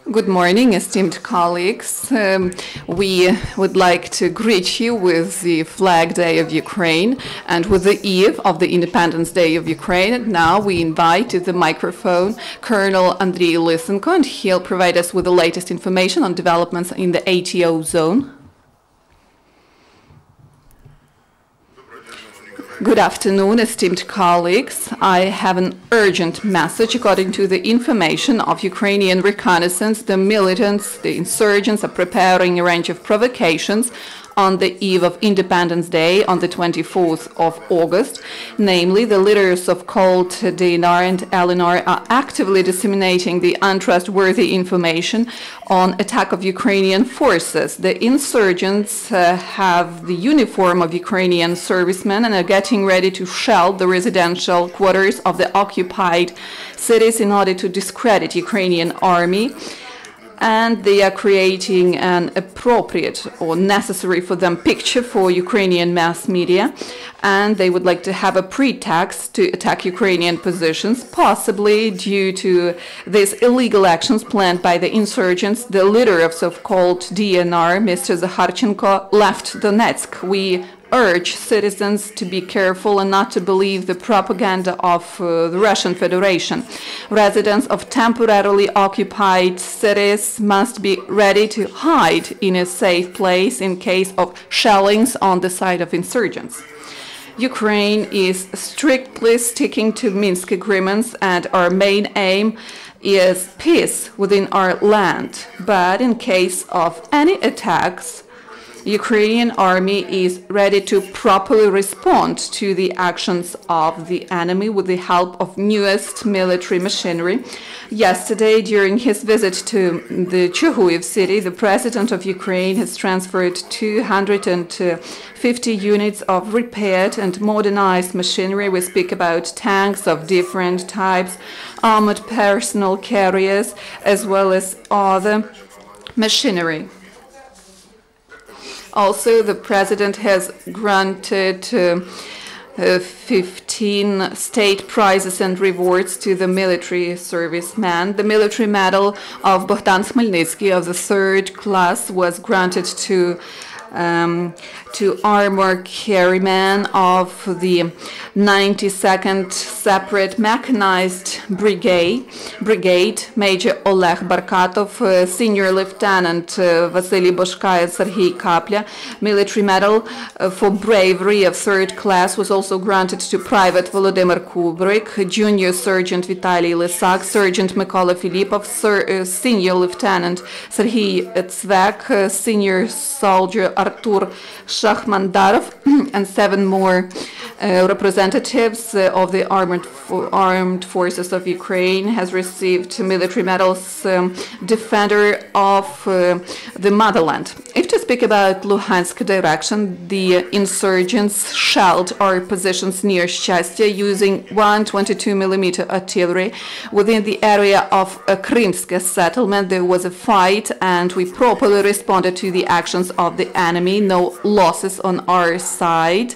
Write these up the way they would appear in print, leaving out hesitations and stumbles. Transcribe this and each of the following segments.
Good morning, esteemed colleagues. We would like to greet you with the Flag Day of Ukraine and with the eve of the Independence Day of Ukraine. Now we invite to the microphone Colonel Andriy Lysenko, and he'll provide us with the latest information on developments in the ATO zone. Good afternoon, esteemed colleagues. I have an urgent message. According to the information of Ukrainian reconnaissance, the militants, the insurgents are preparing a range of provocations on the eve of Independence Day on the 24th of August. Namely, the leaders of cult DNR and LNR are actively disseminating the untrustworthy information on attack of Ukrainian forces. The insurgents have the uniform of Ukrainian servicemen and are getting ready to shell the residential quarters of the occupied cities in order to discredit Ukrainian army. And they are creating an appropriate or necessary for them picture for Ukrainian mass media, and they would like to have a pretext to attack Ukrainian positions, possibly due to these illegal actions planned by the insurgents. The leader of so-called DNR, Mr. Zakharchenko, left Donetsk. We urge citizens to be careful and not to believe the propaganda of the Russian Federation. Residents of temporarily occupied cities must be ready to hide in a safe place in case of shellings on the side of insurgents. Ukraine is strictly sticking to Minsk agreements, and our main aim is peace within our land. But in case of any attacks, Ukrainian army is ready to properly respond to the actions of the enemy with the help of newest military machinery. Yesterday, during his visit to the Chuhuiv city, the president of Ukraine has transferred 250 units of repaired and modernized machinery. We speak about tanks of different types, armored personnel carriers, as well as other machinery. Also, the president has granted 15 state prizes and rewards to the military servicemen. The military medal of Bogdan Khmelnytsky of the 3rd class was granted to armor carryman of the 92nd Separate Mechanized Brigade, Major Oleg Barkatov, Senior Lieutenant Vasily Boshka and Serhiy Kapля. Military medal for bravery of 3rd class was also granted to Private Volodymyr Kubrik, Junior Sergeant Vitaly Lysak, Sergeant Mykola Filipov, Senior Lieutenant Serhiy Tsvek, Senior Soldier Artur Shakhmandarov, and 7 more representatives of the armed forces of Ukraine has received military medals, Defender of the Motherland. If to speak about Luhansk direction, the insurgents shelled our positions near Shchastya using 122mm artillery. Within the area of a Krymsk settlement, there was a fight, and we properly responded to the actions of the enemy. No losses on our side.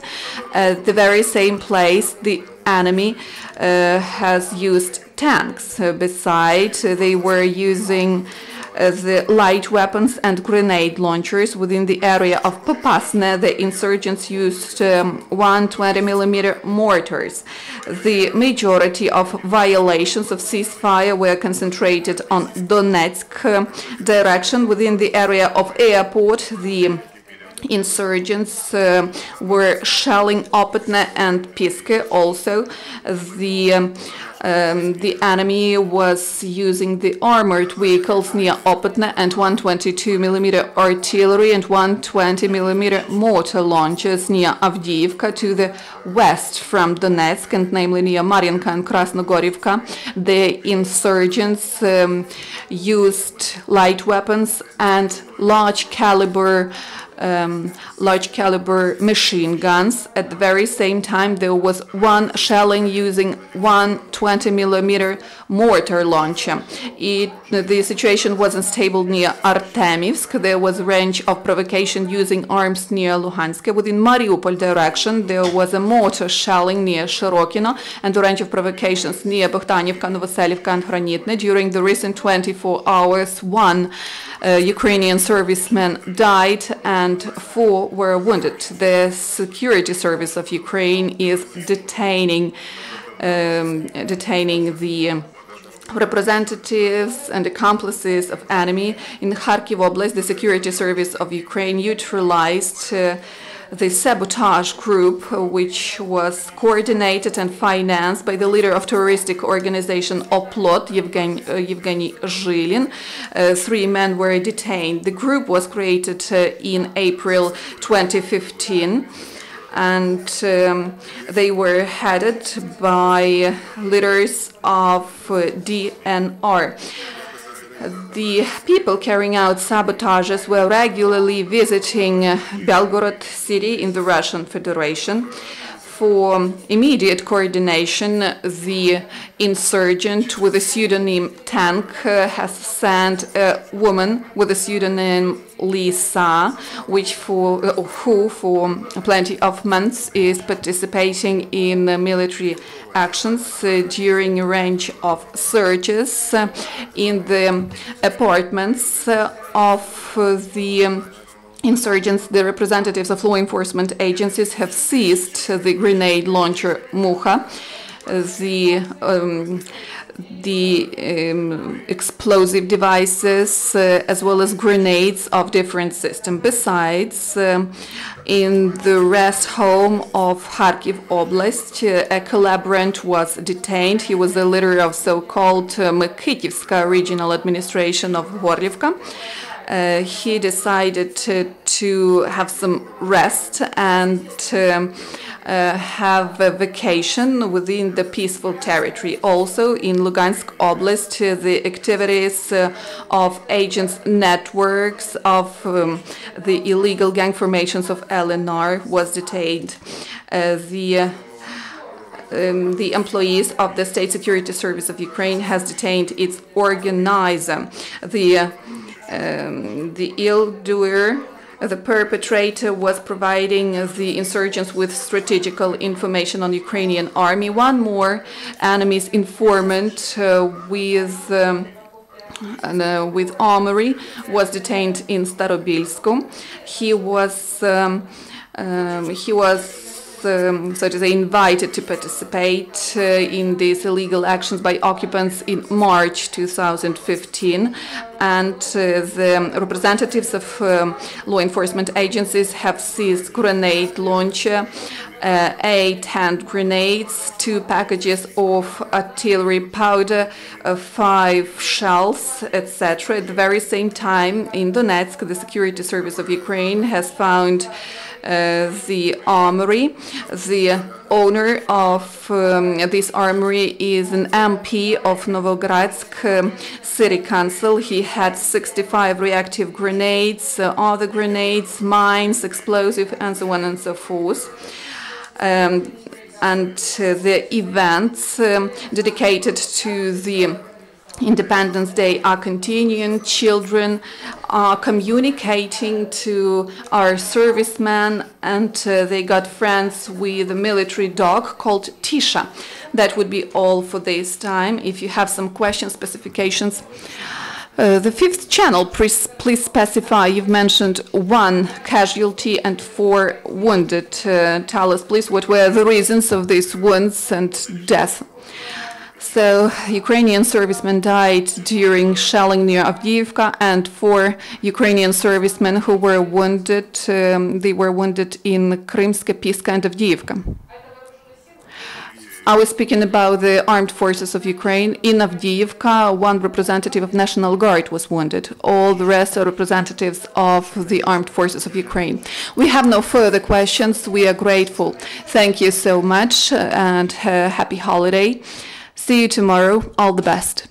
At the very same place, the enemy has used tanks. Besides, they were using the light weapons and grenade launchers. Within the area of Popasna, the insurgents used 120mm mortars. The majority of violations of ceasefire were concentrated on Donetsk direction. Within the area of airport, the insurgents were shelling Opetne and Piske. Also, the enemy was using the armored vehicles near Opetne and 122mm artillery and 120mm mortar launchers near Avdiivka to the west from Donetsk, and namely near Mariinka and Krasnogorivka. The insurgents used light weapons and large caliber large caliber machine guns. At the very same time, there was one shelling using one 20mm mortar launcher. The situation was unstable near Artemivsk. There was a range of provocation using arms near Luhansk. Within Mariupol direction, there was a mortar shelling near Shirokino and a range of provocations near Bohdanivka, Novoselivka and Hranitne. During the recent 24 hours, one Ukrainian serviceman died and 4 were wounded. The security service of Ukraine is detaining the representatives and accomplices of enemy. In Kharkiv Oblast, the security service of Ukraine neutralized the sabotage group, which was coordinated and financed by the leader of terroristic organization Oplot, Yevgeny Zhilin. 3 men were detained. The group was created in April 2015. And they were headed by leaders of DNR. The people carrying out sabotages were regularly visiting Belgorod city in the Russian Federation. For immediate coordination, the insurgent with the pseudonym Tank has sent a woman with the pseudonym Lisa, who for plenty of months is participating in military actions during a range of searches in the apartments of the insurgents. The representatives of law enforcement agencies have seized the grenade launcher Muha, the explosive devices, as well as grenades of different systems. Besides, in the rest home of Kharkiv Oblast, a collaborant was detained. He was the leader of so-called Mykytivska regional administration of Gorlivka. He decided to have some rest and have a vacation within the peaceful territory. Also, in Lugansk Oblast, the activities of agents' networks of the illegal gang formations of LNR was detained. The employees of the State Security Service of Ukraine has detained its organizer. The ill-doer, the perpetrator, was providing the insurgents with strategical information on Ukrainian army. One more enemy's informant with armory was detained in Starobilsku. He was so to say, invited to participate in these illegal actions by occupants in March 2015. And the representatives of law enforcement agencies have seized grenade launcher, 8 hand grenades, 2 packages of artillery powder, 5 shells, etc. At the very same time, in Donetsk, the security service of Ukraine has found the armory. The owner of this armory is an MP of Novogradsk City Council. He had 65 reactive grenades, other grenades, mines, explosive, and so on and so forth. And the events dedicated to the Independence Day are continuing. Children are communicating to our servicemen, and they got friends with a military dog called Tisha. That would be all for this time. If you have some questions, specifications. The 5th channel, please specify. You've mentioned 1 casualty and 4 wounded. Tell us, please, what were the reasons of these wounds and death. So, Ukrainian servicemen died during shelling near Avdiivka, and 4 Ukrainian servicemen who were wounded, they were wounded in Krymske, Piska, and Avdiivka. I was speaking about the armed forces of Ukraine. In Avdiivka, 1 representative of National Guard was wounded. All the rest are representatives of the armed forces of Ukraine. We have no further questions. We are grateful. Thank you so much, and happy holiday. See you tomorrow. All the best.